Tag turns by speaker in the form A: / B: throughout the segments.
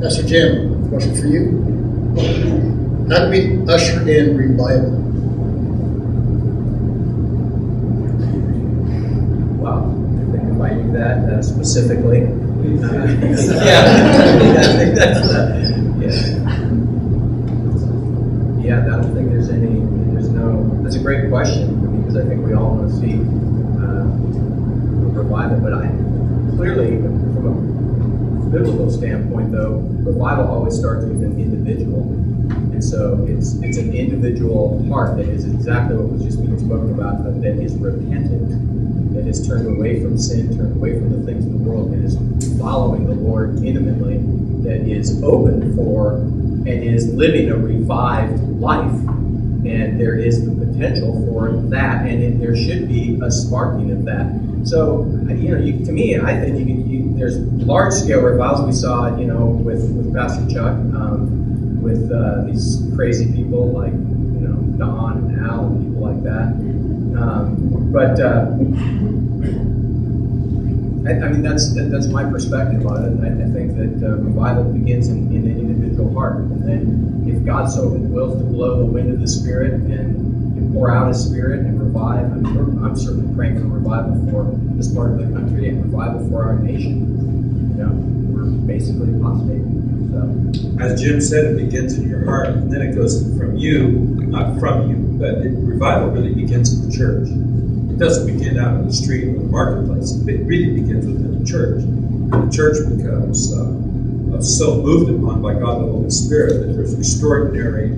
A: Pastor Jim, question for you. How do we usher in revival?
B: Wow, I think if I knew that specifically. Yeah, I don't think that's a great question, because I think we all want to see revival, but clearly, from a biblical standpoint, though, revival always starts with an individual. And so it's an individual heart that is exactly what was just being spoken about, but that is repentant, that is turned away from sin, turned away from the things of the world, and is following the Lord intimately, that is open for and is living a revived life. And there is the potential for that, and there should be a sparking of that. So, to me, I think there's large-scale revivals we saw, with Pastor Chuck, with these crazy people like, Don and Al and people like that. That's my perspective on it. I think that revival begins in an individual heart, and then if God so wills to blow the wind of the Spirit and pour out His Spirit and revive, I'm certainly praying for revival for this part of the country and revival for our nation. We're basically apostate. So,
C: as Jim said, it begins in your heart, and then it goes from you, not from you, but revival really begins in the church. It doesn't begin out in the street or the marketplace. It really begins within the church. And the church becomes so moved upon by God the Holy Spirit that there's extraordinary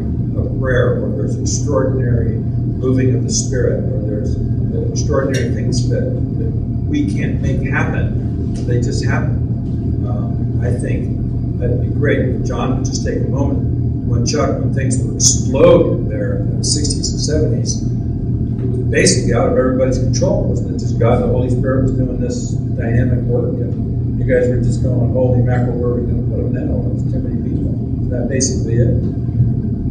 C: prayer, or there's extraordinary moving of the Spirit, or there's extraordinary things that we can't make happen. They just happen. I think that'd be great if John would just take a moment. When things were exploding there in the 60s and 70s, it was basically out of everybody's control, wasn't it? Just God, the Holy Spirit was doing this dynamic work, and you guys were just going, holy mackerel, where are we going to put them now? There's too many people. Is that basically it?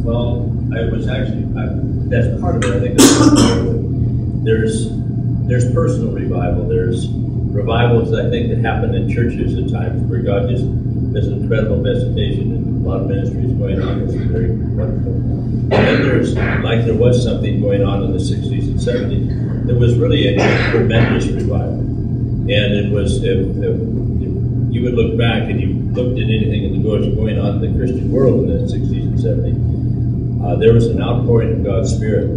D: Well, that's part of it. I think that's part of it. There's personal revival. There's revivals, I think, that happen in churches at times where God just has an incredible visitation and a lot of ministries going on. It's very wonderful. And then there was something going on in the 60s and 70s. There was really a tremendous revival. And it was, if you would look back and you looked at anything that was going on in the Christian world in the 60s and 70s, there was an outpouring of God's Spirit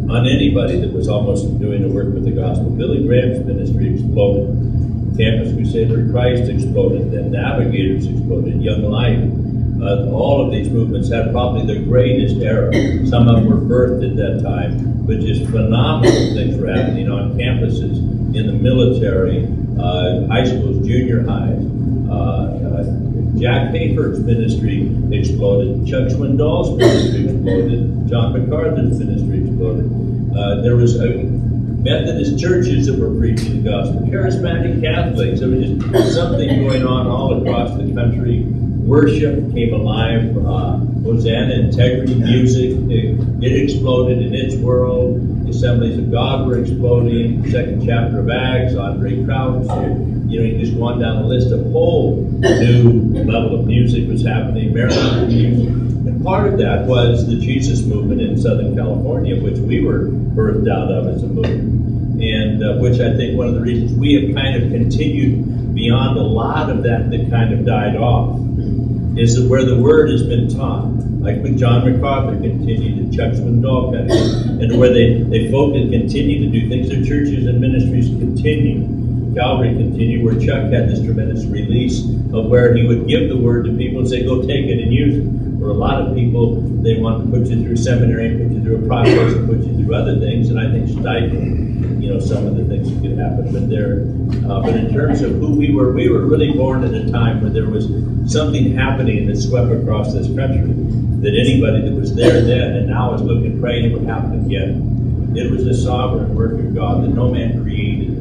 D: on anybody that was almost doing the work with the gospel. Billy Graham's ministry exploded. Campus Crusader of Christ exploded. Then Navigators exploded. Young Life. All of these movements had probably their greatest era. Some of them were birthed at that time, but just phenomenal things were happening on campuses, in the military, high schools, junior highs. Jack Hayford's ministry exploded. Chuck Swindoll's ministry exploded. John MacArthur's ministry exploded. There was Methodist churches that were preaching the gospel. Charismatic Catholics. There was just something going on all across the country. Worship came alive. Hosanna, integrity, music. It exploded in its world. The Assemblies of God were exploding. The second chapter of Acts, Andre Crouch. You just go on down the list. A whole new level of music was happening. Maryland music. And part of that was the Jesus movement in Southern California, which we were birthed out of as a movement. And which I think one of the reasons we have kind of continued beyond a lot of that kind of died off is that where the word has been taught, like when John MacArthur continued and Chuck Swindoll kind of, and where they focus, continue to do things, their churches and ministries continue. Calvary continued, where Chuck had this tremendous release of where he would give the word to people and say, go take it and use it. For a lot of people, they want to put you through seminary and put you through a process and put you through other things, and I think stifle, some of the things that could happen. But in terms of who we were really born at a time where there was something happening that swept across this country that anybody that was there then and now is looking, praying it would happen again. It was a sovereign work of God that no man created.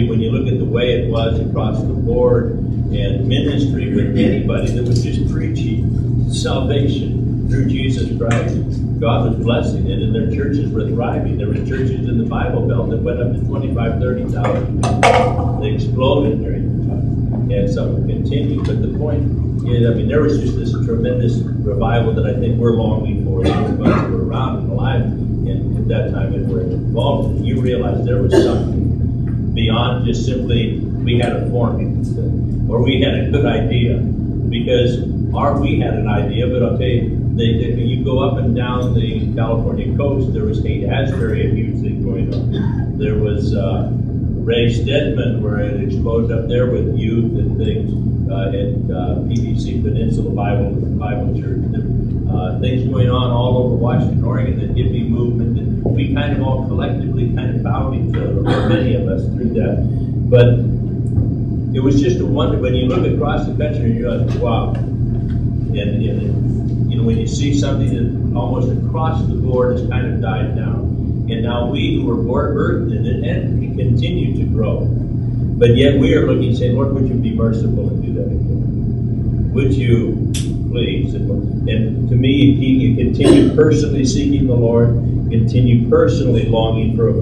D: When you look at the way it was across the board and ministry with anybody that was just preaching salvation through Jesus Christ, God was blessing it, and their churches were thriving. There were churches in the Bible Belt that went up to 25,000, 30,000 people. They exploded during the time. and some have continued. But the point is, I mean, there was just this tremendous revival that I think we're longing for. Those of us who were around and alive and at that time and were involved in it, you realize there was something beyond just simply we had a formula or we had a good idea. Because we had an idea, but I'll tell you, you go up and down the California coast, there was Haight-Ashbury, a huge thing going on. There was Ray Stedman, where it exploded up there with youth and things, at PVC Peninsula Bible Church. Things going on all over Washington, Oregon, the hippie movement, and we kind of all collectively kind of found each other, or many of us, through that. But it was just a wonder when you look across the country and you're like, wow. And you know, when you see something that almost across the board has kind of died down. And now we who were birthed in it and continue to grow. But yet we are looking and saying, Lord, would you be merciful and do that again? Would you please? And to me, you continue personally seeking the Lord, continue personally longing for a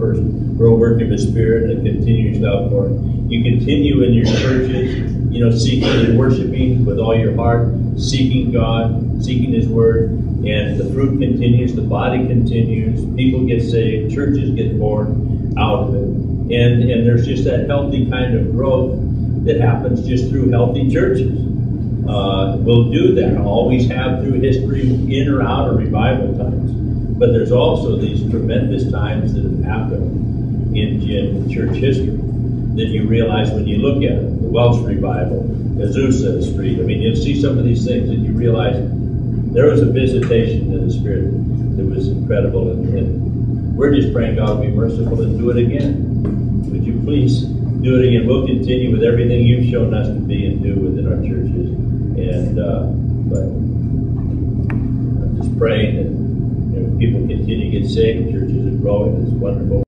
D: work of His Spirit, and continues outpour. You continue in your churches, you know, seeking and worshiping with all your heart, seeking God, seeking His Word, and the fruit continues, the body continues, people get saved, churches get born out of it. And there's just that healthy kind of growth that happens just through healthy churches. We'll do that, always have through history, in or out of revival times. But there's also these tremendous times that have happened in church history that you realize when you look at it. The Welsh revival, Azusa Street. I mean, you'll see some of these things and you realize there was a visitation of the Spirit that was incredible. And we're just praying God will be merciful and do it again. Would you please do it again? We'll continue with everything you've shown us to be and do within our churches. And but I'm just praying that people continue to get saved, churches are growing. It's wonderful.